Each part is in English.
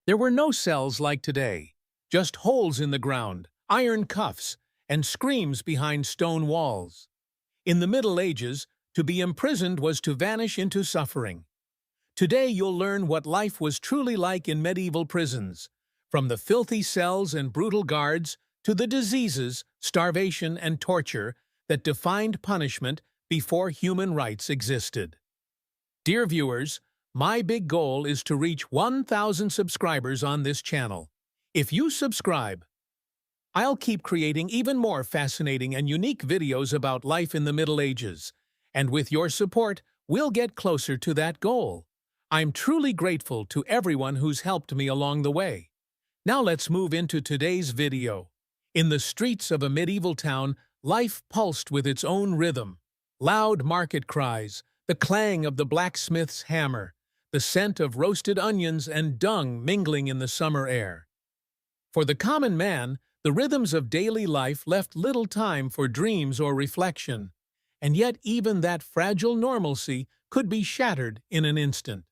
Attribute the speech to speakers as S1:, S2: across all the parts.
S1: There were no cells like today, just holes in the ground, iron cuffs, and screams behind stone walls. In the Middle Ages, to be imprisoned was to vanish into suffering. Today you'll learn what life was truly like in medieval prisons, from the filthy cells and brutal guards to the diseases, starvation, and torture that defined punishment before human rights existed. Dear viewers, my big goal is to reach 1,000 subscribers on this channel. If you subscribe, I'll keep creating even more fascinating and unique videos about life in the Middle Ages, and with your support, we'll get closer to that goal. I'm truly grateful to everyone who's helped me along the way. Now let's move into today's video. In the streets of a medieval town, life pulsed with its own rhythm. Loud market cries, the clang of the blacksmith's hammer, the scent of roasted onions and dung mingling in the summer air. For the common man, the rhythms of daily life left little time for dreams or reflection, and yet even that fragile normalcy could be shattered in an instant.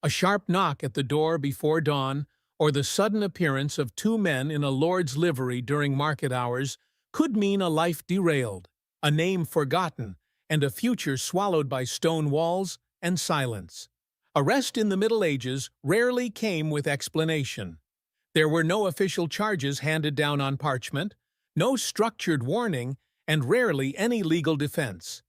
S1: A sharp knock at the door before dawn, or the sudden appearance of two men in a lord's livery during market hours, could mean a life derailed, a name forgotten, and a future swallowed by stone walls and silence. Arrest in the Middle Ages rarely came with explanation. There were no official charges handed down on parchment, no structured warning, and rarely any legal defense.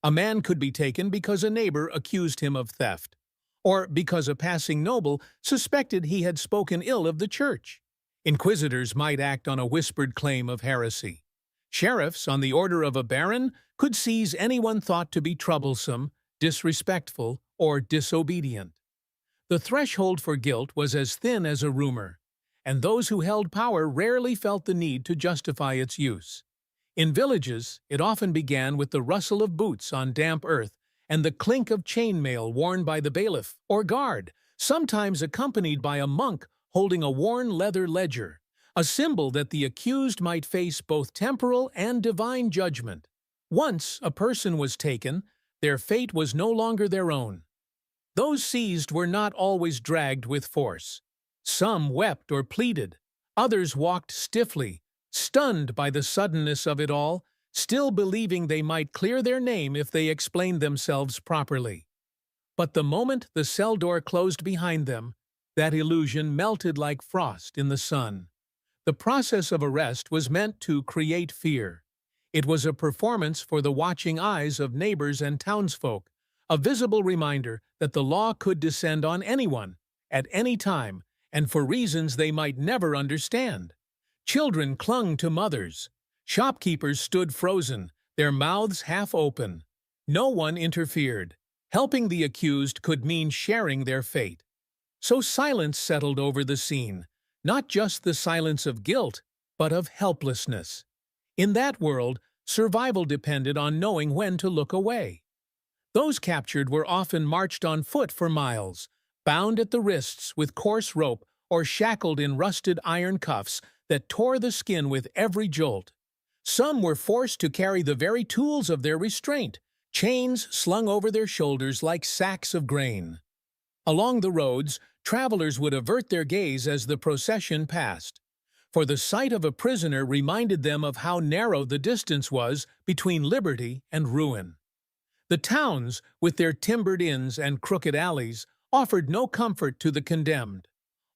S1: A man could be taken because a neighbor accused him of theft, or because a passing noble suspected he had spoken ill of the church. Inquisitors might act on a whispered claim of heresy. Sheriffs, on the order of a baron, could seize anyone thought to be troublesome, disrespectful, or disobedient. The threshold for guilt was as thin as a rumor, and those who held power rarely felt the need to justify its use. In villages, it often began with the rustle of boots on damp earth and the clink of chainmail worn by the bailiff or guard, sometimes accompanied by a monk holding a worn leather ledger, a symbol that the accused might face both temporal and divine judgment. Once a person was taken, their fate was no longer their own. Those seized were not always dragged with force. Some wept or pleaded, others walked stiffly, stunned by the suddenness of it all, still believing they might clear their name if they explained themselves properly. But the moment the cell door closed behind them, that illusion melted like frost in the sun. The process of arrest was meant to create fear. It was a performance for the watching eyes of neighbors and townsfolk, a visible reminder that the law could descend on anyone, at any time, and for reasons they might never understand. Children clung to mothers. Shopkeepers stood frozen, their mouths half open. No one interfered. Helping the accused could mean sharing their fate. So silence settled over the scene, not just the silence of guilt, but of helplessness. In that world, survival depended on knowing when to look away. Those captured were often marched on foot for miles, bound at the wrists with coarse rope or shackled in rusted iron cuffs that tore the skin with every jolt. Some were forced to carry the very tools of their restraint, chains slung over their shoulders like sacks of grain. Along the roads, travelers would avert their gaze as the procession passed, for the sight of a prisoner reminded them of how narrow the distance was between liberty and ruin. The towns, with their timbered inns and crooked alleys, offered no comfort to the condemned.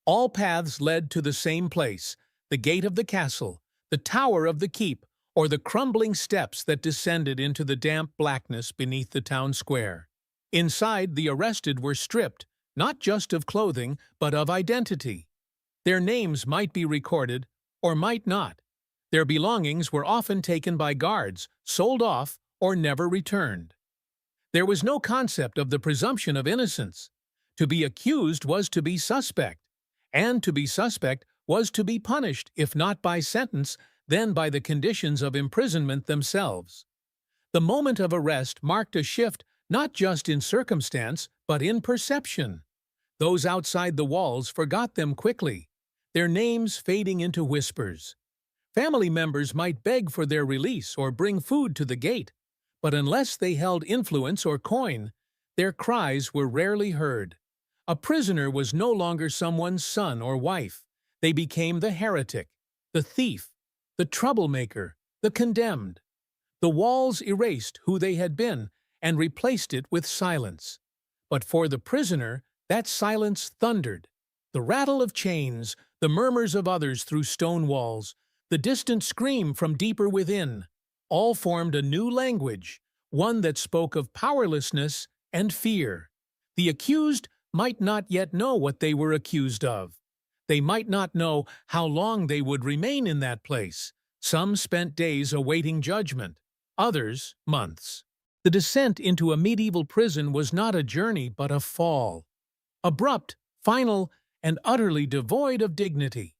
S1: All paths led to the same place, the gate of the castle, the tower of the keep, or the crumbling steps that descended into the damp blackness beneath the town square. Inside, the arrested were stripped, not just of clothing, but of identity. Their names might be recorded, or might not. Their belongings were often taken by guards, sold off, or never returned. There was no concept of the presumption of innocence. To be accused was to be suspect, and to be suspect was to be punished, if not by sentence, then by the conditions of imprisonment themselves. The moment of arrest marked a shift not just in circumstance, but in perception. Those outside the walls forgot them quickly, their names fading into whispers. Family members might beg for their release or bring food to the gate, but unless they held influence or coin, their cries were rarely heard. A prisoner was no longer someone's son or wife. They became the heretic, the thief, the troublemaker, the condemned. The walls erased who they had been and replaced it with silence. But for the prisoner, that silence thundered. The rattle of chains, the murmurs of others through stone walls, the distant scream from deeper within, all formed a new language, one that spoke of powerlessness and fear. The accused might not yet know what they were accused of. They might not know how long they would remain in that place. Some spent days awaiting judgment, others months. The descent into a medieval prison was not a journey but a fall. Abrupt, final, and utterly devoid of dignity.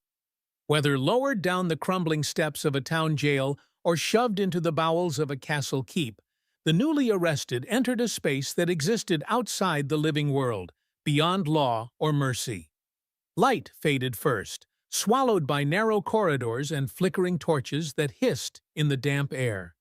S1: Whether lowered down the crumbling steps of a town jail or shoved into the bowels of a castle keep, the newly arrested entered a space that existed outside the living world, beyond law or mercy. Light faded first, swallowed by narrow corridors and flickering torches that hissed in the damp air.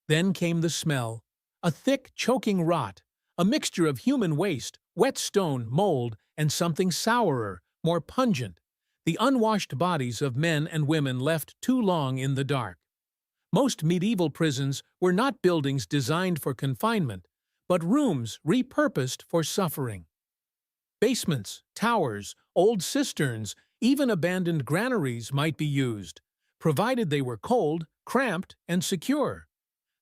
S1: Then came the smell, a thick, choking rot, a mixture of human waste, wet stone, mold, and something sourer, more pungent, the unwashed bodies of men and women left too long in the dark. Most medieval prisons were not buildings designed for confinement, but rooms repurposed for suffering. Basements, towers, old cisterns, even abandoned granaries might be used, provided they were cold, cramped, and secure.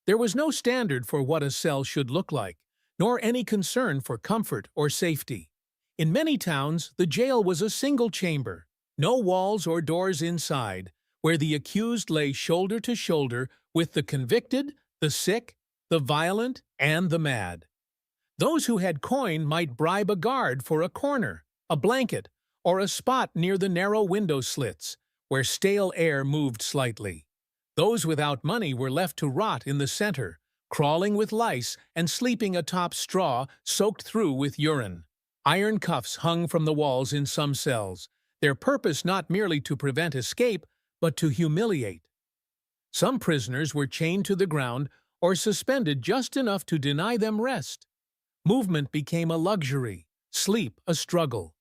S1: There was no standard for what a cell should look like, nor any concern for comfort or safety. In many towns, the jail was a single chamber, no walls or doors inside, where the accused lay shoulder to shoulder with the convicted, the sick, the violent, and the mad. Those who had coin might bribe a guard for a corner, a blanket, or a spot near the narrow window slits, where stale air moved slightly. Those without money were left to rot in the center, crawling with lice and sleeping atop straw soaked through with urine. Iron cuffs hung from the walls in some cells, their purpose not merely to prevent escape, but to humiliate. Some prisoners were chained to the ground or suspended just enough to deny them rest. Movement became a luxury, sleep a struggle.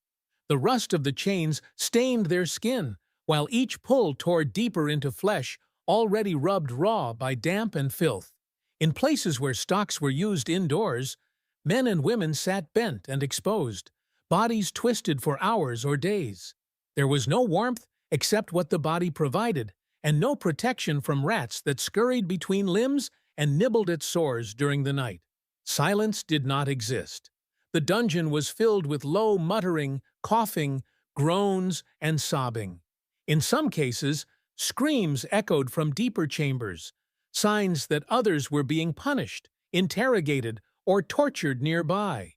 S1: The rust of the chains stained their skin, while each pull tore deeper into flesh already rubbed raw by damp and filth. In places where stocks were used indoors, men and women sat bent and exposed, bodies twisted for hours or days. There was no warmth except what the body provided, and no protection from rats that scurried between limbs and nibbled at sores during the night. Silence did not exist. The dungeon was filled with low muttering, coughing, groans, and sobbing. In some cases, screams echoed from deeper chambers, signs that others were being punished, interrogated, or tortured nearby.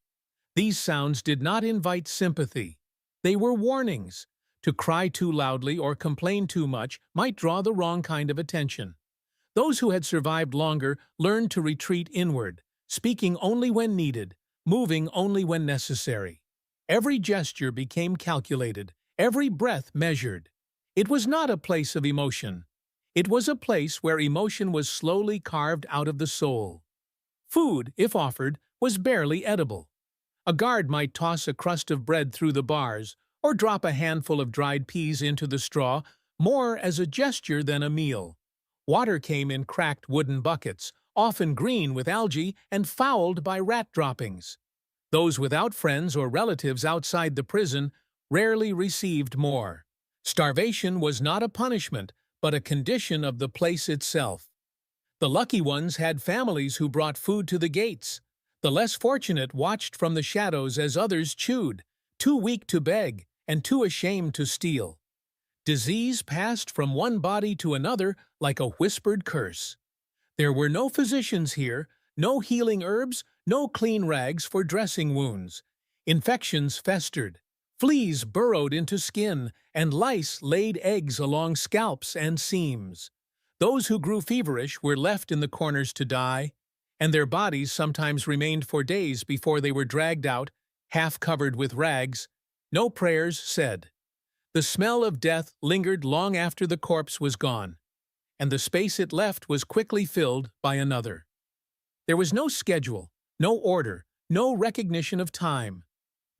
S1: These sounds did not invite sympathy. They were warnings. To cry too loudly or complain too much might draw the wrong kind of attention. Those who had survived longer learned to retreat inward, speaking only when needed, moving only when necessary. Every gesture became calculated, every breath measured. It was not a place of emotion. It was a place where emotion was slowly carved out of the soul. Food, if offered, was barely edible. A guard might toss a crust of bread through the bars, or drop a handful of dried peas into the straw, more as a gesture than a meal. Water came in cracked wooden buckets, often green with algae and fouled by rat droppings. Those without friends or relatives outside the prison rarely received more. Starvation was not a punishment, but a condition of the place itself. The lucky ones had families who brought food to the gates. The less fortunate watched from the shadows as others chewed, too weak to beg and too ashamed to steal. Disease passed from one body to another like a whispered curse. There were no physicians here, no healing herbs, no clean rags for dressing wounds. Infections festered. Fleas burrowed into skin, and lice laid eggs along scalps and seams. Those who grew feverish were left in the corners to die, and their bodies sometimes remained for days before they were dragged out, half covered with rags. No prayers said. The smell of death lingered long after the corpse was gone, and the space it left was quickly filled by another. There was no schedule, no order, no recognition of time.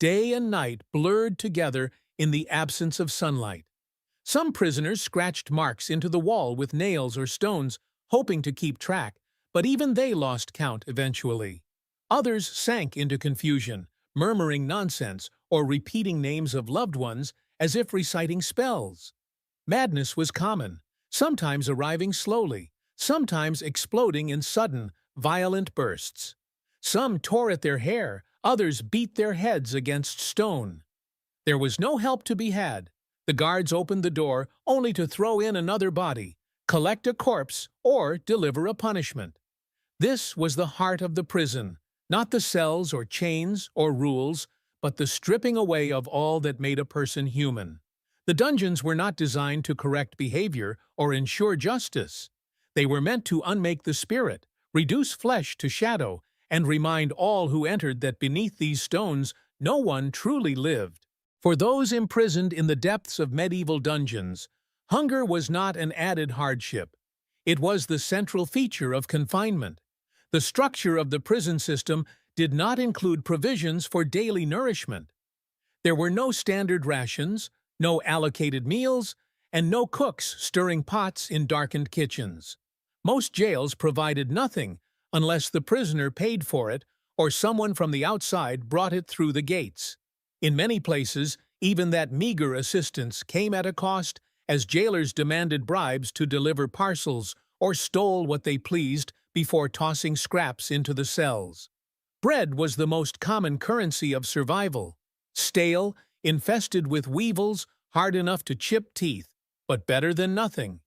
S1: day and night blurred together in the absence of sunlight. Some prisoners scratched marks into the wall with nails or stones, hoping to keep track, but even they lost count eventually. Others sank into confusion, murmuring nonsense or repeating names of loved ones as if reciting spells. Madness was common, sometimes arriving slowly, sometimes exploding in sudden, violent bursts. Some tore at their hair, others beat their heads against stone. There was no help to be had. The guards opened the door only to throw in another body, collect a corpse, or deliver a punishment. This was the heart of the prison, not the cells or chains or rules, but the stripping away of all that made a person human. The dungeons were not designed to correct behavior or ensure justice. They were meant to unmake the spirit, reduce flesh to shadow, and remind all who entered that beneath these stones no one truly lived. For those imprisoned in the depths of medieval dungeons, hunger was not an added hardship. It was the central feature of confinement. The structure of the prison system did not include provisions for daily nourishment. There were no standard rations, no allocated meals, and no cooks stirring pots in darkened kitchens. Most jails provided nothing unless the prisoner paid for it or someone from the outside brought it through the gates. In many places, even that meager assistance came at a cost, as jailers demanded bribes to deliver parcels or stole what they pleased before tossing scraps into the cells. Bread was the most common currency of survival. Stale, infested with weevils, hard enough to chip teeth, but better than nothing.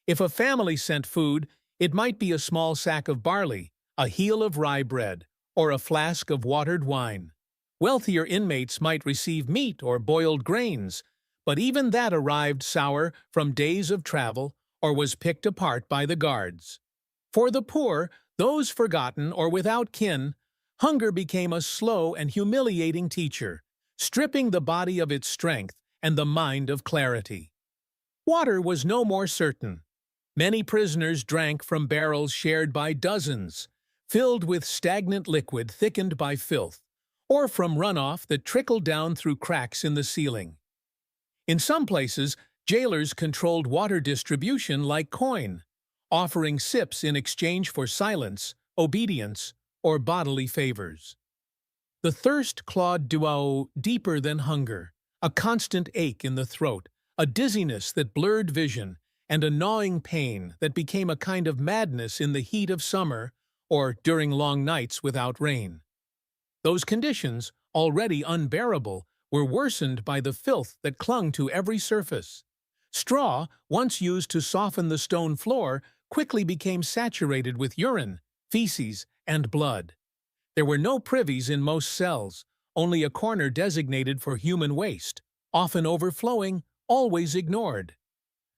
S1: If a family sent food, it might be a small sack of barley, a heel of rye bread, or a flask of watered wine. Wealthier inmates might receive meat or boiled grains, but even that arrived sour from days of travel or was picked apart by the guards. For the poor, those forgotten or without kin, hunger became a slow and humiliating teacher, stripping the body of its strength and the mind of clarity. Water was no more certain. Many prisoners drank from barrels shared by dozens, filled with stagnant liquid thickened by filth, or from runoff that trickled down through cracks in the ceiling. In some places, jailers controlled water distribution like coin, offering sips in exchange for silence, obedience, or bodily favors. The thirst clawed Duao deeper than hunger, a constant ache in the throat, a dizziness that blurred vision, and a gnawing pain that became a kind of madness in the heat of summer or during long nights without rain. Those conditions, already unbearable, were worsened by the filth that clung to every surface. Straw, once used to soften the stone floor, quickly became saturated with urine, feces, and blood. There were no privies in most cells, only a corner designated for human waste, often overflowing, always ignored.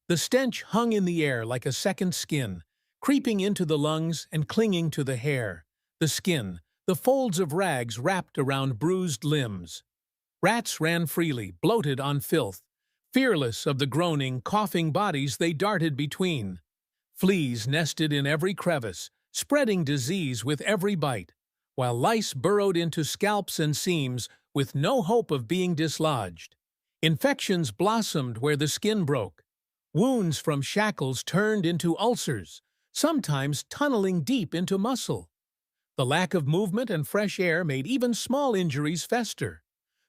S1: The stench hung in the air like a second skin, creeping into the lungs and clinging to the hair, the skin, the folds of rags wrapped around bruised limbs. Rats ran freely, bloated on filth. Fearless of the groaning, coughing bodies they darted between. Fleas nested in every crevice, spreading disease with every bite, while lice burrowed into scalps and seams with no hope of being dislodged. Infections blossomed where the skin broke. Wounds from shackles turned into ulcers, sometimes tunneling deep into muscle. The lack of movement and fresh air made even small injuries fester.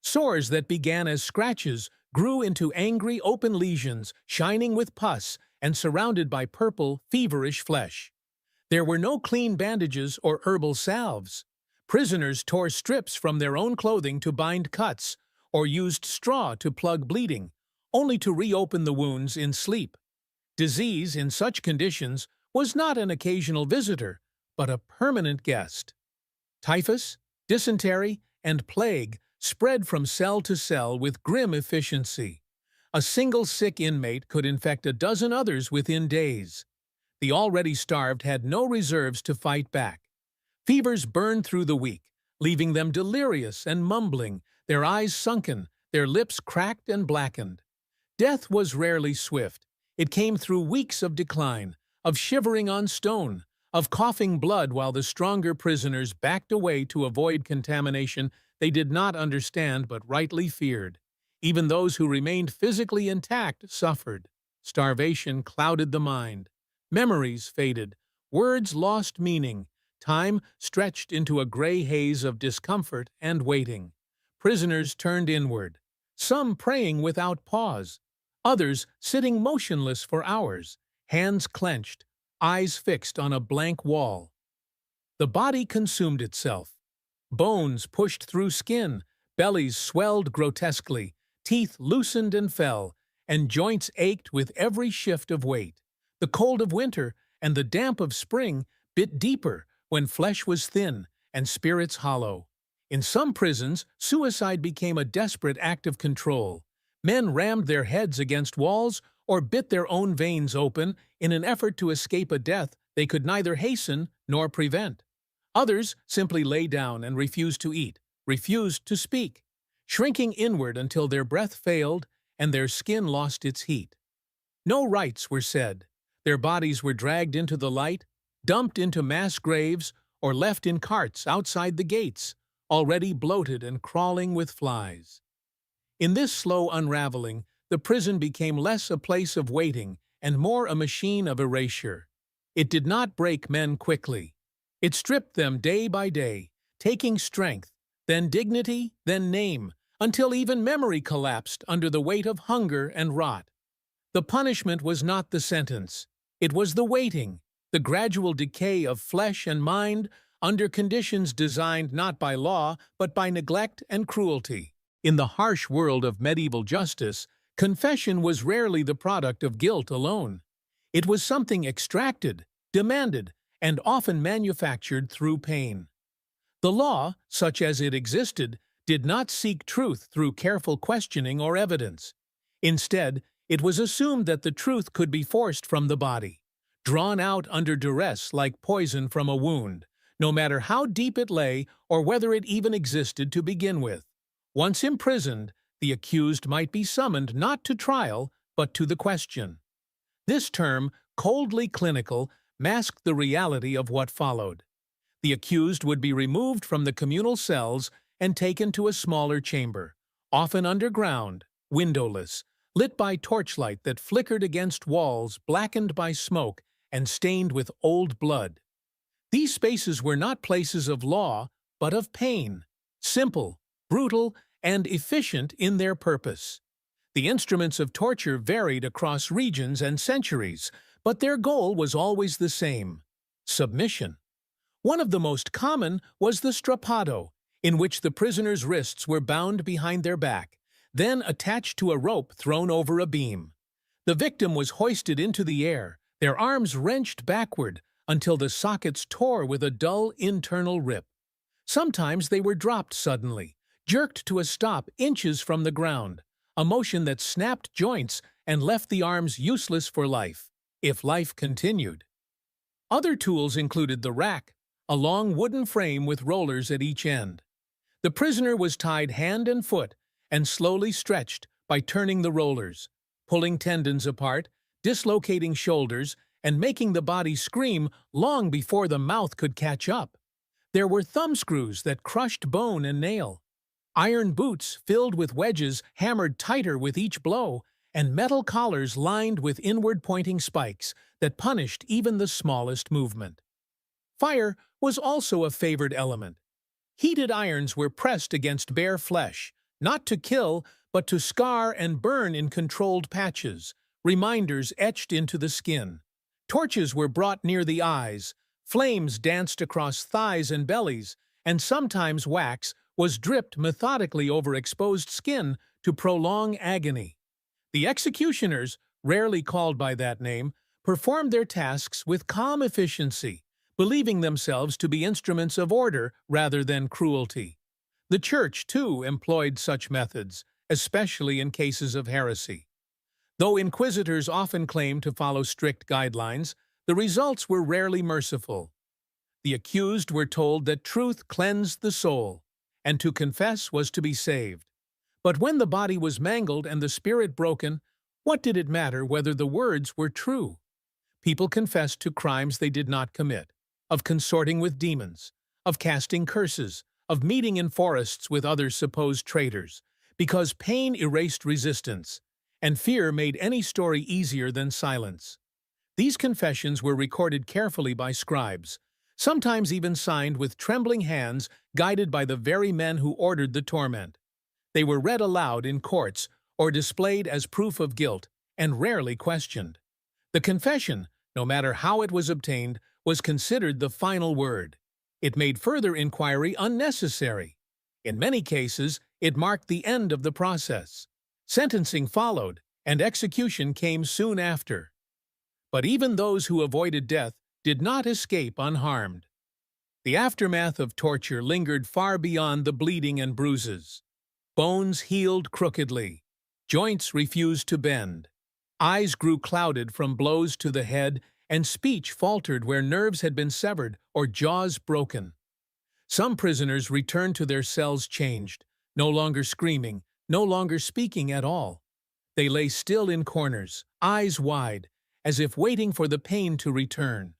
S1: Sores that began as scratches grew into angry open lesions, shining with pus and surrounded by purple, feverish flesh. There were no clean bandages or herbal salves. Prisoners tore strips from their own clothing to bind cuts, or used straw to plug bleeding, only to reopen the wounds in sleep. Disease in such conditions was not an occasional visitor, but a permanent guest. Typhus, dysentery, and plague spread from cell to cell with grim efficiency. A single sick inmate could infect a dozen others within days. The already starved had no reserves to fight back. Fevers burned through the weak, leaving them delirious and mumbling, their eyes sunken, their lips cracked and blackened. Death was rarely swift. It came through weeks of decline, of shivering on stone, of coughing blood while the stronger prisoners backed away to avoid contamination they did not understand but rightly feared. Even those who remained physically intact suffered. Starvation clouded the mind. Memories faded. Words lost meaning. Time stretched into a gray haze of discomfort and waiting. Prisoners turned inward, some praying without pause, others sitting motionless for hours, hands clenched, eyes fixed on a blank wall. The body consumed itself. Bones pushed through skin, bellies swelled grotesquely, teeth loosened and fell, and joints ached with every shift of weight. The cold of winter and the damp of spring bit deeper when flesh was thin and spirits hollow. In some prisons, suicide became a desperate act of control. Men rammed their heads against walls or bit their own veins open in an effort to escape a death they could neither hasten nor prevent. Others simply lay down and refused to eat, refused to speak, shrinking inward until their breath failed and their skin lost its heat. No rites were said. Their bodies were dragged into the light, dumped into mass graves, or left in carts outside the gates, already bloated and crawling with flies. In this slow unraveling, the prison became less a place of waiting and more a machine of erasure. It did not break men quickly. It stripped them day by day, taking strength, then dignity, then name, until even memory collapsed under the weight of hunger and rot. The punishment was not the sentence. It was the waiting, the gradual decay of flesh and mind under conditions designed not by law but by neglect and cruelty. In the harsh world of medieval justice, confession was rarely the product of guilt alone. It was something extracted, demanded, and often manufactured through pain. The law, such as it existed, did not seek truth through careful questioning or evidence. Instead, it was assumed that the truth could be forced from the body, drawn out under duress like poison from a wound, no matter how deep it lay or whether it even existed to begin with. Once imprisoned, the accused might be summoned not to trial, but to the question. This term, coldly clinical, masked the reality of what followed. The accused would be removed from the communal cells and taken to a smaller chamber, often underground, windowless, lit by torchlight that flickered against walls blackened by smoke and stained with old blood. These spaces were not places of law, but of pain, simple, brutal, and efficient in their purpose. The instruments of torture varied across regions and centuries, but their goal was always the same: submission. One of the most common was the strappado, in which the prisoner's wrists were bound behind their back, then attached to a rope thrown over a beam. The victim was hoisted into the air, their arms wrenched backward until the sockets tore with a dull internal rip. Sometimes they were dropped suddenly, jerked to a stop inches from the ground, a motion that snapped joints and left the arms useless for life, if life continued. Other tools included the rack, a long wooden frame with rollers at each end. The prisoner was tied hand and foot and slowly stretched by turning the rollers, pulling tendons apart, dislocating shoulders, and making the body scream long before the mouth could catch up. There were thumbscrews that crushed bone and nail, iron boots filled with wedges hammered tighter with each blow, and metal collars lined with inward-pointing spikes that punished even the smallest movement. Fire was also a favored element. Heated irons were pressed against bare flesh, not to kill, but to scar and burn in controlled patches, reminders etched into the skin. Torches were brought near the eyes, flames danced across thighs and bellies, and sometimes wax was dripped methodically over exposed skin to prolong agony. The executioners, rarely called by that name, performed their tasks with calm efficiency, believing themselves to be instruments of order rather than cruelty. The Church, too, employed such methods, especially in cases of heresy. Though inquisitors often claimed to follow strict guidelines, the results were rarely merciful. The accused were told that truth cleansed the soul, and to confess was to be saved. But when the body was mangled and the spirit broken, what did it matter whether the words were true? People confessed to crimes they did not commit, of consorting with demons, of casting curses, of meeting in forests with other supposed traitors, because pain erased resistance, and fear made any story easier than silence. These confessions were recorded carefully by scribes, sometimes even signed with trembling hands, guided by the very men who ordered the torment. They were read aloud in courts or displayed as proof of guilt, and rarely questioned. The confession, no matter how it was obtained, was considered the final word. It made further inquiry unnecessary. In many cases, it marked the end of the process. Sentencing followed, and execution came soon after. But even those who avoided death did not escape unharmed. The aftermath of torture lingered far beyond the bleeding and bruises. Bones healed crookedly. Joints refused to bend. Eyes grew clouded from blows to the head, and speech faltered where nerves had been severed or jaws broken. Some prisoners returned to their cells changed, no longer screaming, no longer speaking at all. They lay still in corners, eyes wide, as if waiting for the pain to return.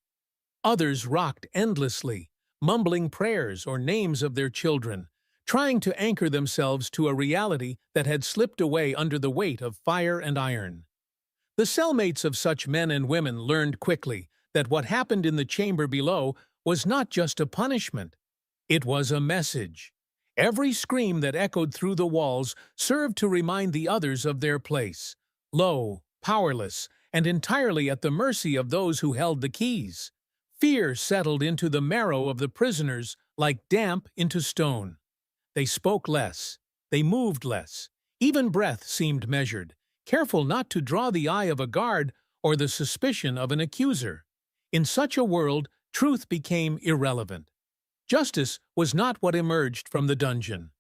S1: Others rocked endlessly, mumbling prayers or names of their children, trying to anchor themselves to a reality that had slipped away under the weight of fire and iron. The cellmates of such men and women learned quickly that what happened in the chamber below was not just a punishment. It was a message. Every scream that echoed through the walls served to remind the others of their place, low, powerless, and entirely at the mercy of those who held the keys. Fear settled into the marrow of the prisoners like damp into stone. They spoke less. They moved less. Even breath seemed measured, careful not to draw the eye of a guard or the suspicion of an accuser. In such a world, truth became irrelevant. Justice was not what emerged from the dungeon.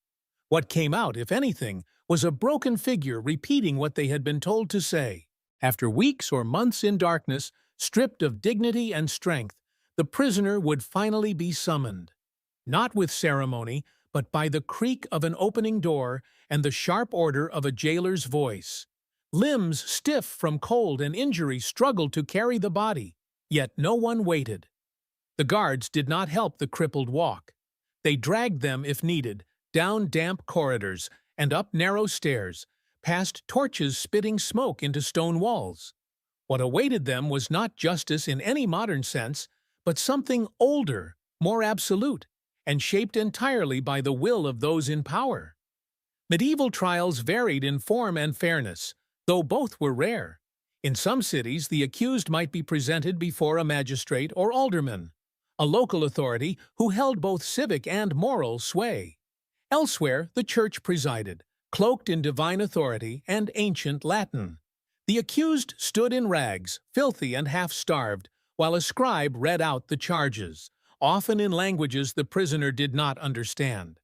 S1: What came out, if anything, was a broken figure repeating what they had been told to say. After weeks or months in darkness, stripped of dignity and strength, the prisoner would finally be summoned. Not with ceremony, but by the creak of an opening door and the sharp order of a jailer's voice. Limbs stiff from cold and injury struggled to carry the body, yet no one waited. The guards did not help the crippled walk. They dragged them, if needed, down damp corridors and up narrow stairs, past torches spitting smoke into stone walls. What awaited them was not justice in any modern sense, but something older, more absolute, and shaped entirely by the will of those in power. Medieval trials varied in form and fairness, though both were rare. In some cities, the accused might be presented before a magistrate or alderman, a local authority who held both civic and moral sway. Elsewhere, the church presided, cloaked in divine authority and ancient Latin. The accused stood in rags, filthy and half-starved, while a scribe read out the charges, often in languages the prisoner did not understand.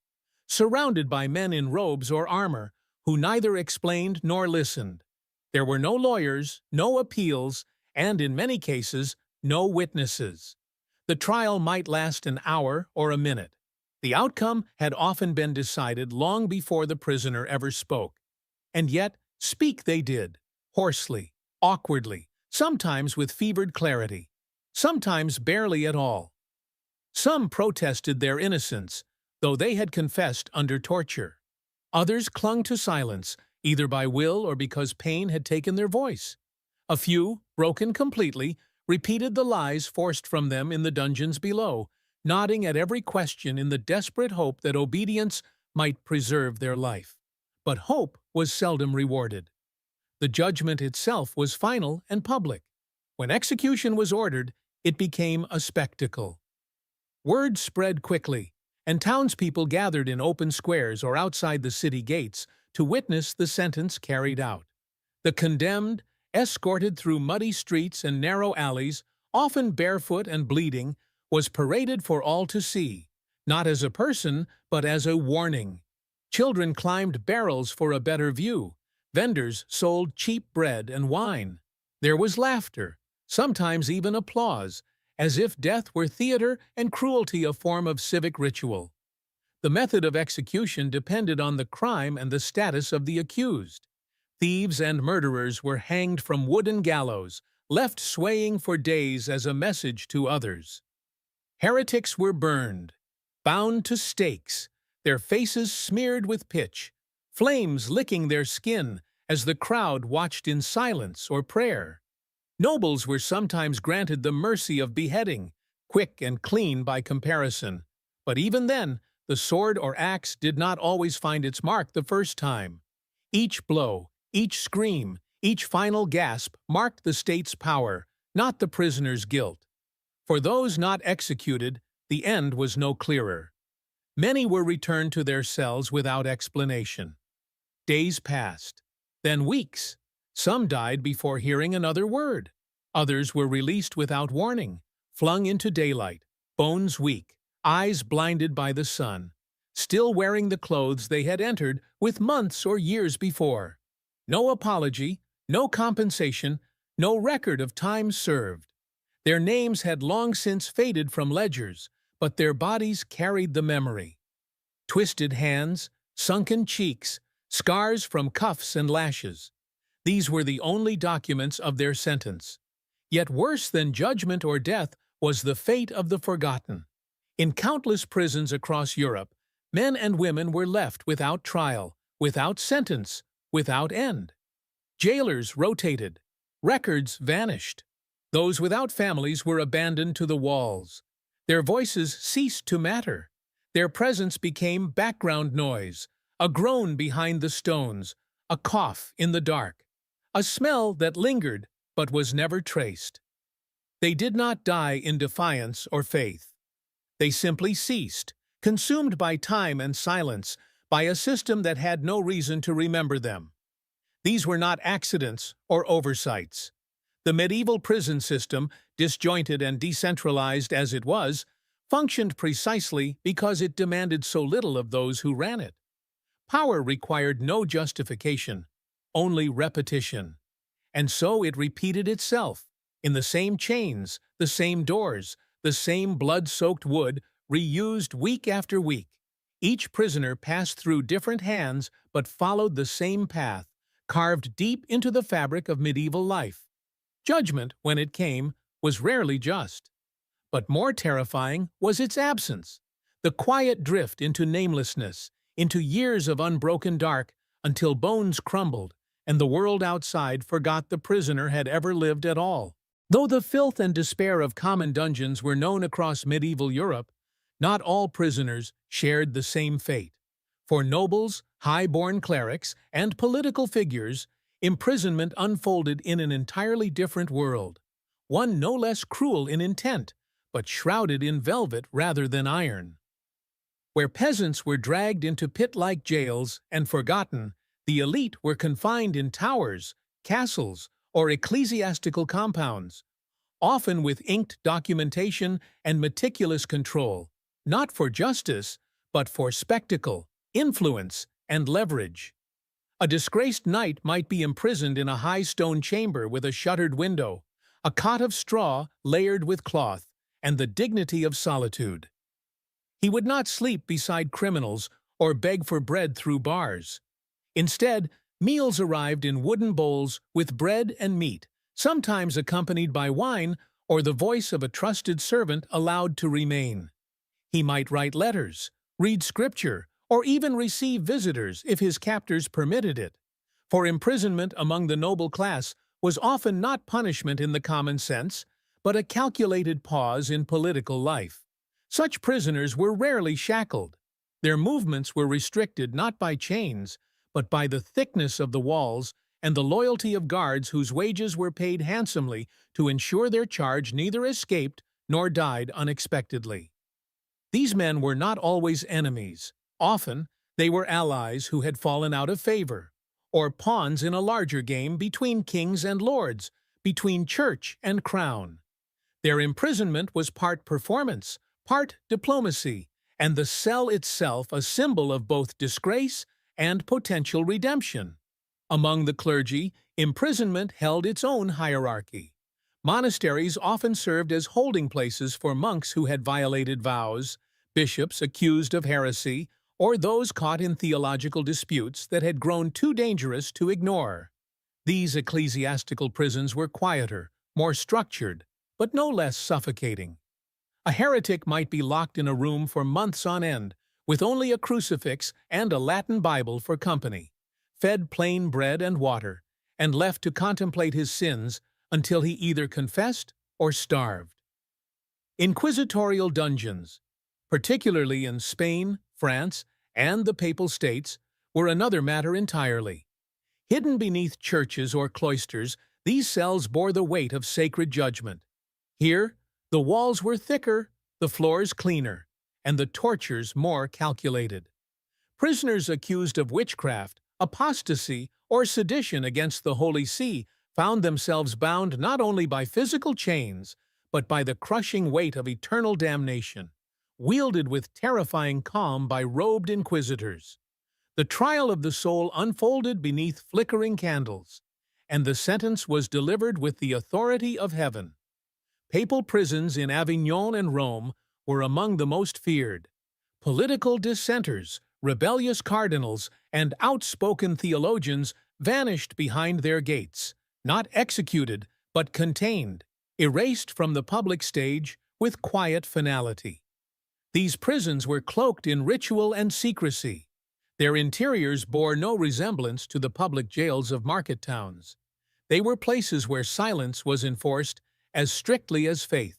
S1: Surrounded by men in robes or armor, who neither explained nor listened. There were no lawyers, no appeals, and in many cases, no witnesses. The trial might last an hour or a minute. The outcome had often been decided long before the prisoner ever spoke. And yet, speak they did, hoarsely, awkwardly, sometimes with fevered clarity, sometimes barely at all. Some protested their innocence, though they had confessed under torture. Others clung to silence, either by will or because pain had taken their voice. A few, broken completely, repeated the lies forced from them in the dungeons below, nodding at every question in the desperate hope that obedience might preserve their life. But hope was seldom rewarded. The judgment itself was final and public. When execution was ordered, it became a spectacle. Word spread quickly, and townspeople gathered in open squares or outside the city gates to witness the sentence carried out. The condemned, escorted through muddy streets and narrow alleys, often barefoot and bleeding, was paraded for all to see, not as a person, but as a warning. Children climbed barrels for a better view. Vendors sold cheap bread and wine. There was laughter, sometimes even applause, as if death were theater and cruelty a form of civic ritual. The method of execution depended on the crime and the status of the accused. Thieves and murderers were hanged from wooden gallows, left swaying for days as a message to others. Heretics were burned. bound to stakes, their faces smeared with pitch, flames licking their skin as the crowd watched in silence or prayer. Nobles were sometimes granted the mercy of beheading, quick and clean by comparison. But even then, the sword or axe did not always find its mark the first time. Each blow, each scream, each final gasp marked the state's power, not the prisoner's guilt. For those not executed, the end was no clearer. Many were returned to their cells without explanation. Days passed, then weeks. Some died before hearing another word. Others were released without warning, flung into daylight, bones weak, eyes blinded by the sun, still wearing the clothes they had entered with months or years before. No apology, no compensation, no record of time served. Their names had long since faded from ledgers, but their bodies carried the memory. Twisted hands, sunken cheeks, scars from cuffs and lashes. These were the only documents of their sentence. Yet worse than judgment or death was the fate of the forgotten. In countless prisons across Europe, men and women were left without trial, without sentence, without end. Jailers rotated. Records vanished. Those without families were abandoned to the walls. Their voices ceased to matter. Their presence became background noise, a groan behind the stones, a cough in the dark, a smell that lingered but was never traced. They did not die in defiance or faith. They simply ceased, consumed by time and silence, by a system that had no reason to remember them. These were not accidents or oversights. The medieval prison system, disjointed and decentralized as it was, functioned precisely because it demanded so little of those who ran it. Power required no justification, only repetition. And so it repeated itself, in the same chains, the same doors, the same blood-soaked wood, reused week after week. Each prisoner passed through different hands but followed the same path, carved deep into the fabric of medieval life. Judgment, when it came, was rarely just. But more terrifying was its absence, the quiet drift into namelessness, into years of unbroken dark, until bones crumbled, and the world outside forgot the prisoner had ever lived at all. Though the filth and despair of common dungeons were known across medieval Europe, not all prisoners shared the same fate. For nobles, high-born clerics, and political figures, imprisonment unfolded in an entirely different world, one no less cruel in intent, but shrouded in velvet rather than iron. Where peasants were dragged into pit-like jails and forgotten, the elite were confined in towers, castles, or ecclesiastical compounds, often with inked documentation and meticulous control, not for justice, but for spectacle, influence, and leverage. A disgraced knight might be imprisoned in a high stone chamber with a shuttered window, a cot of straw layered with cloth, and the dignity of solitude. He would not sleep beside criminals or beg for bread through bars. Instead, meals arrived in wooden bowls with bread and meat, sometimes accompanied by wine or the voice of a trusted servant allowed to remain. He might write letters, read scripture, or even receive visitors if his captors permitted it. For imprisonment among the noble class was often not punishment in the common sense, but a calculated pause in political life. Such prisoners were rarely shackled. Their movements were restricted not by chains, but by the thickness of the walls and the loyalty of guards whose wages were paid handsomely to ensure their charge neither escaped nor died unexpectedly. These men were not always enemies. Often, they were allies who had fallen out of favor, or pawns in a larger game between kings and lords, between church and crown. Their imprisonment was part performance, part diplomacy, and the cell itself a symbol of both disgrace and potential redemption. Among the clergy, imprisonment held its own hierarchy. Monasteries often served as holding places for monks who had violated vows, bishops accused of heresy, or those caught in theological disputes that had grown too dangerous to ignore. These ecclesiastical prisons were quieter, more structured, but no less suffocating. A heretic might be locked in a room for months on end, with only a crucifix and a Latin Bible for company, fed plain bread and water, and left to contemplate his sins until he either confessed or starved. Inquisitorial dungeons, particularly in Spain, France, and the Papal States, were another matter entirely. Hidden beneath churches or cloisters, these cells bore the weight of sacred judgment. Here, the walls were thicker, the floors cleaner, and the tortures more calculated. Prisoners accused of witchcraft, apostasy, or sedition against the Holy See found themselves bound not only by physical chains, but by the crushing weight of eternal damnation, wielded with terrifying calm by robed inquisitors. The trial of the soul unfolded beneath flickering candles, and the sentence was delivered with the authority of heaven. Papal prisons in Avignon and Rome were among the most feared. Political dissenters, rebellious cardinals, and outspoken theologians vanished behind their gates, not executed, but contained, erased from the public stage with quiet finality. These prisons were cloaked in ritual and secrecy. Their interiors bore no resemblance to the public jails of market towns. They were places where silence was enforced as strictly as faith.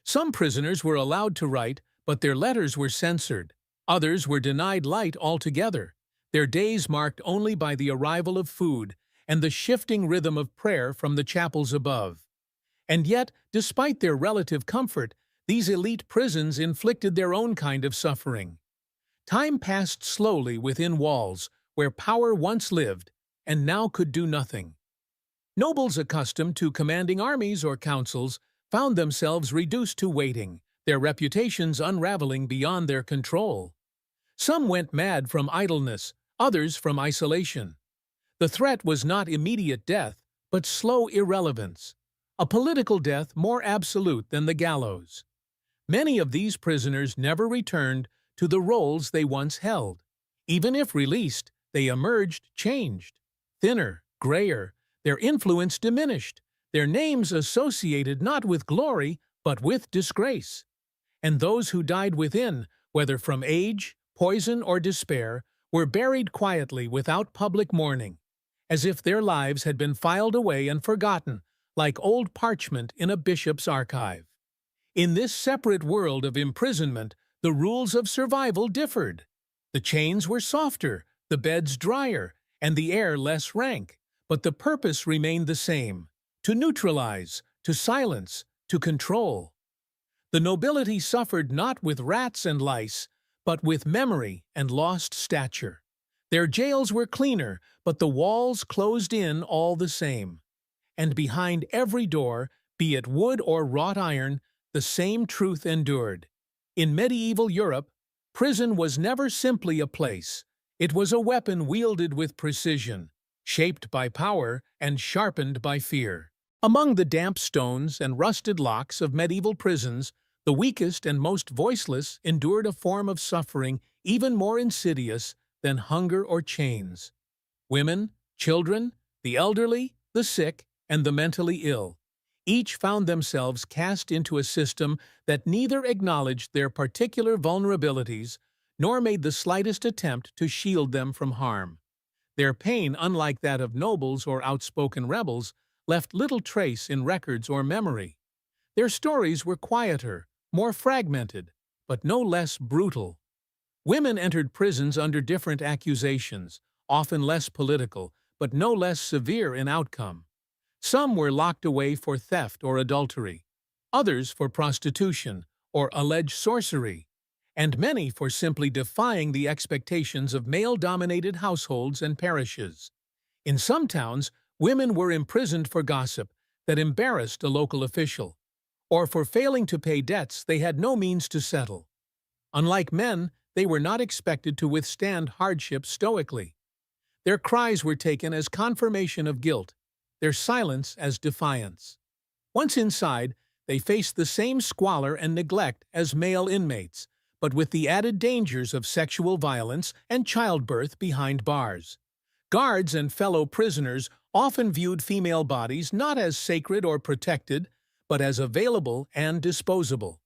S1: Some prisoners were allowed to write, but their letters were censored. Others were denied light altogether, their days marked only by the arrival of food and the shifting rhythm of prayer from the chapels above. And yet, despite their relative comfort, these elite prisons inflicted their own kind of suffering. Time passed slowly within walls where power once lived and now could do nothing. Nobles accustomed to commanding armies or councils found themselves reduced to waiting, their reputations unraveling beyond their control. Some went mad from idleness, others from isolation. The threat was not immediate death, but slow irrelevance, a political death more absolute than the gallows. Many of these prisoners never returned to the roles they once held. Even if released, they emerged changed, thinner, grayer, their influence diminished, their names associated not with glory, but with disgrace. And those who died within, whether from age, poison, or despair, were buried quietly without public mourning, as if their lives had been filed away and forgotten, like old parchment in a bishop's archive. In this separate world of imprisonment, the rules of survival differed. The chains were softer, the beds drier, and the air less rank, but the purpose remained the same: to neutralize, to silence, to control. The nobility suffered not with rats and lice, but with memory and lost stature. Their jails were cleaner, but the walls closed in all the same. And behind every door, be it wood or wrought iron, the same truth endured. In medieval Europe, prison was never simply a place. It was a weapon wielded with precision, shaped by power and sharpened by fear. Among the damp stones and rusted locks of medieval prisons, the weakest and most voiceless endured a form of suffering even more insidious than hunger or chains. Women, children, the elderly, the sick, and the mentally ill, each found themselves cast into a system that neither acknowledged their particular vulnerabilities nor made the slightest attempt to shield them from harm. Their pain, unlike that of nobles or outspoken rebels, left little trace in records or memory. Their stories were quieter, more fragmented, but no less brutal. Women entered prisons under different accusations, often less political, but no less severe in outcome. Some were locked away for theft or adultery, others for prostitution or alleged sorcery, and many for simply defying the expectations of male-dominated households and parishes. In some towns, women were imprisoned for gossip that embarrassed a local official, or for failing to pay debts they had no means to settle. Unlike men, they were not expected to withstand hardship stoically. Their cries were taken as confirmation of guilt, their silence as defiance. Once inside, they faced the same squalor and neglect as male inmates, but with the added dangers of sexual violence and childbirth behind bars. Guards and fellow prisoners often viewed female bodies not as sacred or protected, but as available and disposable.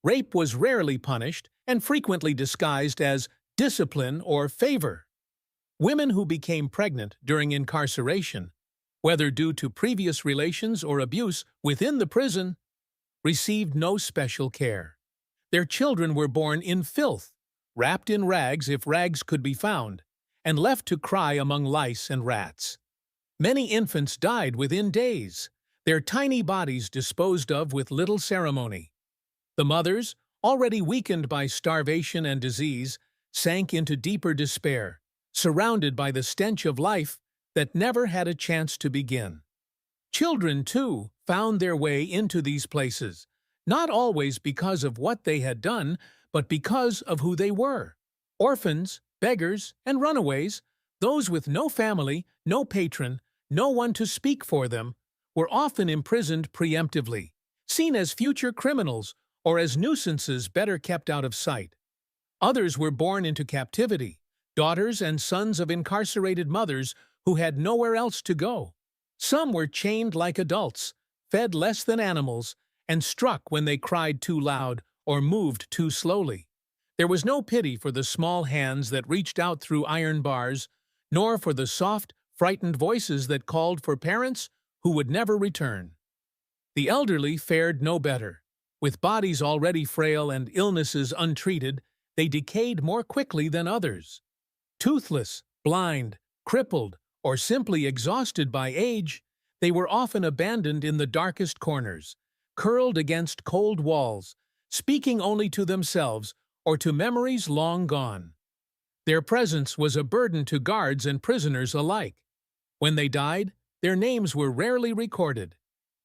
S1: Rape was rarely punished and frequently disguised as discipline or favor. Women who became pregnant during incarceration, whether due to previous relations or abuse within the prison, received no special care. Their children were born in filth, wrapped in rags if rags could be found, and left to cry among lice and rats. Many infants died within days, their tiny bodies disposed of with little ceremony. The mothers, already weakened by starvation and disease, sank into deeper despair, surrounded by the stench of life that never had a chance to begin. Children, too, found their way into these places, not always because of what they had done, but because of who they were. Orphans, beggars, and runaways, those with no family, no patron, no one to speak for them, were often imprisoned preemptively, seen as future criminals or as nuisances better kept out of sight. Others were born into captivity, daughters and sons of incarcerated mothers who had nowhere else to go. Some were chained like adults, fed less than animals, and struck when they cried too loud or moved too slowly. There was no pity for the small hands that reached out through iron bars, nor for the soft, frightened voices that called for parents who would never return. The elderly fared no better. With bodies already frail and illnesses untreated, they decayed more quickly than others. Toothless, blind, crippled, or simply exhausted by age, they were often abandoned in the darkest corners, curled against cold walls, speaking only to themselves or to memories long gone. Their presence was a burden to guards and prisoners alike. When they died, their names were rarely recorded,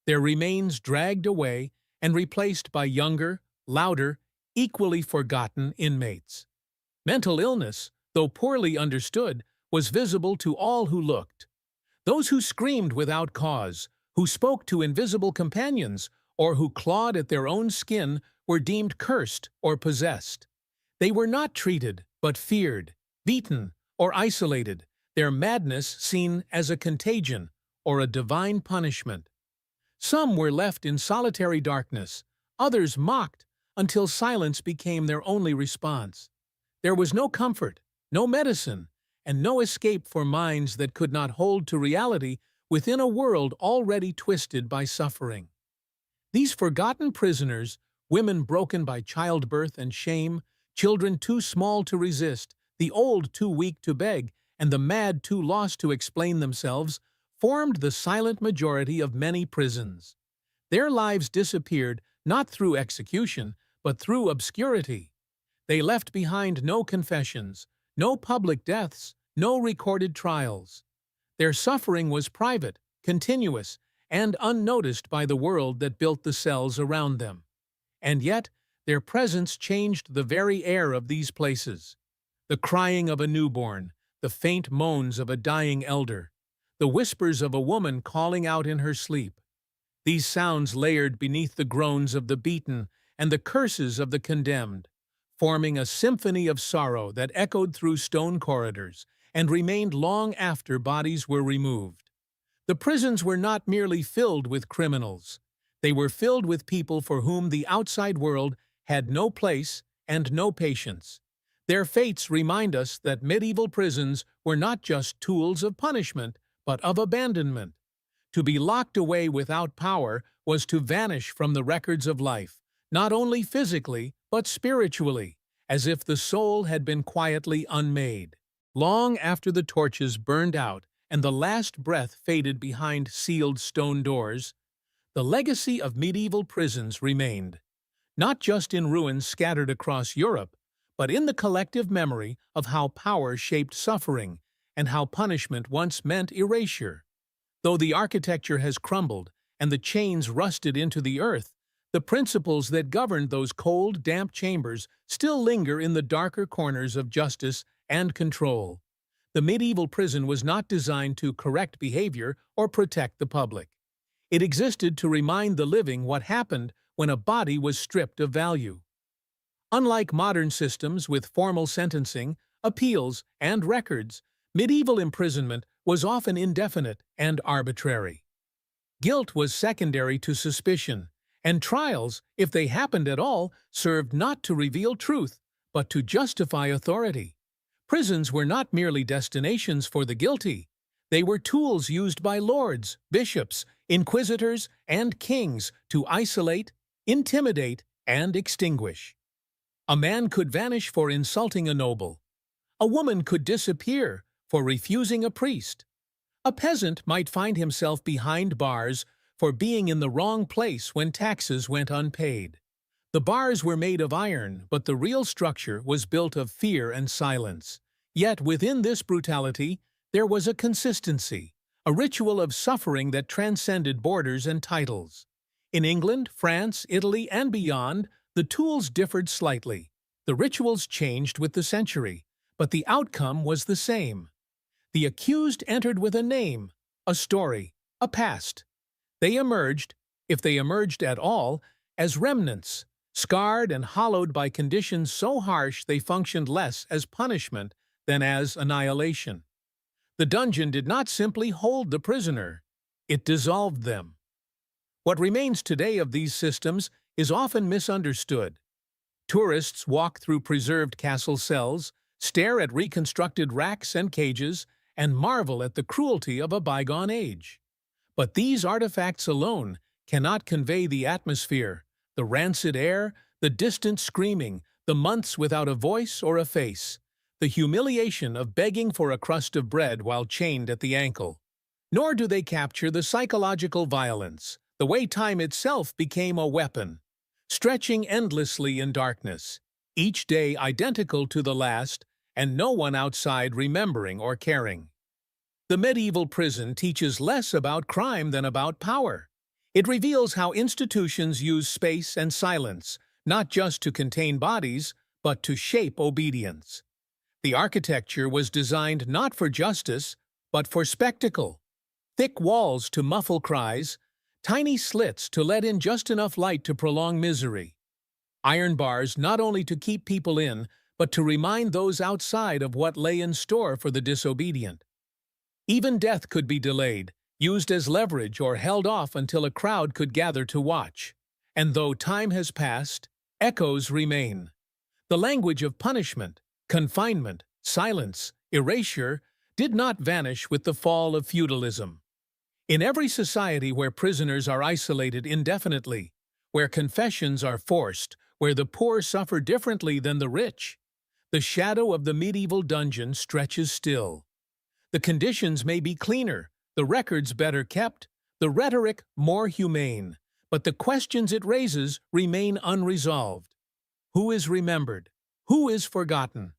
S1: their remains dragged away and replaced by younger, louder, equally forgotten inmates. Mental illness, though poorly understood, was visible to all who looked. Those who screamed without cause, who spoke to invisible companions, or who clawed at their own skin were deemed cursed or possessed. They were not treated, but feared, beaten, or isolated, their madness seen as a contagion or a divine punishment. Some were left in solitary darkness, others mocked until silence became their only response. There was no comfort, no medicine, and no escape for minds that could not hold to reality within a world already twisted by suffering. These forgotten prisoners, women broken by childbirth and shame, children too small to resist, the old too weak to beg, and the mad too lost to explain themselves, formed the silent majority of many prisons. Their lives disappeared not through execution, but through obscurity. They left behind no confessions, no public deaths, no recorded trials. Their suffering was private, continuous, and unnoticed by the world that built the cells around them. And yet, their presence changed the very air of these places. The crying of a newborn, the faint moans of a dying elder, the whispers of a woman calling out in her sleep. These sounds layered beneath the groans of the beaten and the curses of the condemned, forming a symphony of sorrow that echoed through stone corridors and remained long after bodies were removed. The prisons were not merely filled with criminals. They were filled with people for whom the outside world had no place and no patience. Their fates remind us that medieval prisons were not just tools of punishment, but of abandonment. To be locked away without power was to vanish from the records of life, not only physically, but spiritually, as if the soul had been quietly unmade. Long after the torches burned out and the last breath faded behind sealed stone doors, the legacy of medieval prisons remained, not just in ruins scattered across Europe, but in the collective memory of how power shaped suffering and how punishment once meant erasure. Though the architecture has crumbled and the chains rusted into the earth, the principles that governed those cold, damp chambers still linger in the darker corners of justice and control. The medieval prison was not designed to correct behavior or protect the public. It existed to remind the living what happened when a body was stripped of value. Unlike modern systems with formal sentencing, appeals, and records, medieval imprisonment was often indefinite and arbitrary. Guilt was secondary to suspicion, And trials, if they happened at all, served not to reveal truth, but to justify authority. Prisons were not merely destinations for the guilty. They were tools used by lords, bishops, inquisitors, and kings to isolate, intimidate, and extinguish. A man could vanish for insulting a noble. A woman could disappear for refusing a priest. A peasant might find himself behind bars for being in the wrong place when taxes went unpaid. The bars were made of iron, but the real structure was built of fear and silence. Yet within this brutality, there was a consistency, a ritual of suffering that transcended borders and titles. In England, France, Italy, and beyond, the tools differed slightly. The rituals changed with the century, but the outcome was the same. The accused entered with a name, a story, a past. They emerged, if they emerged at all, as remnants, scarred and hollowed by conditions so harsh they functioned less as punishment than as annihilation. The dungeon did not simply hold the prisoner, it dissolved them. What remains today of these systems is often misunderstood. Tourists walk through preserved castle cells, stare at reconstructed racks and cages, and marvel at the cruelty of a bygone age. But these artifacts alone cannot convey the atmosphere, the rancid air, the distant screaming, the months without a voice or a face, the humiliation of begging for a crust of bread while chained at the ankle. Nor do they capture the psychological violence, the way time itself became a weapon, stretching endlessly in darkness, each day identical to the last, and no one outside remembering or caring. The medieval prison teaches less about crime than about power. It reveals how institutions use space and silence, not just to contain bodies, but to shape obedience. The architecture was designed not for justice, but for spectacle. Thick walls to muffle cries, tiny slits to let in just enough light to prolong misery. Iron bars not only to keep people in, but to remind those outside of what lay in store for the disobedient. Even death could be delayed, used as leverage or held off until a crowd could gather to watch. And though time has passed, echoes remain. The language of punishment, confinement, silence, erasure did not vanish with the fall of feudalism. In every society where prisoners are isolated indefinitely, where confessions are forced, where the poor suffer differently than the rich, the shadow of the medieval dungeon stretches still. The conditions may be cleaner, the records better kept, the rhetoric more humane, but the questions it raises remain unresolved. Who is remembered? Who is forgotten?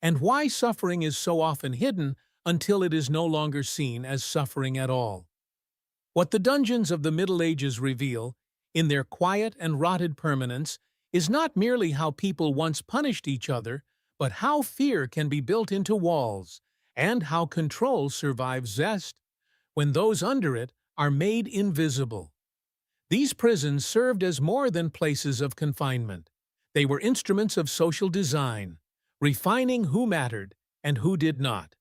S1: And why suffering is so often hidden until it is no longer seen as suffering at all? What the dungeons of the Middle Ages reveal, in their quiet and rotted permanence, is not merely how people once punished each other, but how fear can be built into walls, and how control survives zest when those under it are made invisible. These prisons served as more than places of confinement. They were instruments of social design, refining who mattered and who did not,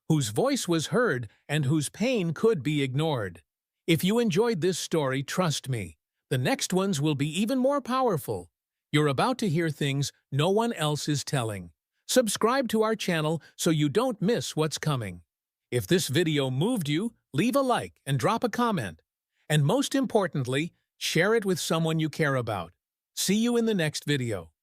S1: whose voice was heard and whose pain could be ignored. If you enjoyed this story, trust me, the next ones will be even more powerful. You're about to hear things no one else is telling. Subscribe to our channel so you don't miss what's coming. If this video moved you, leave a like and drop a comment. And most importantly, share it with someone you care about. See you in the next video.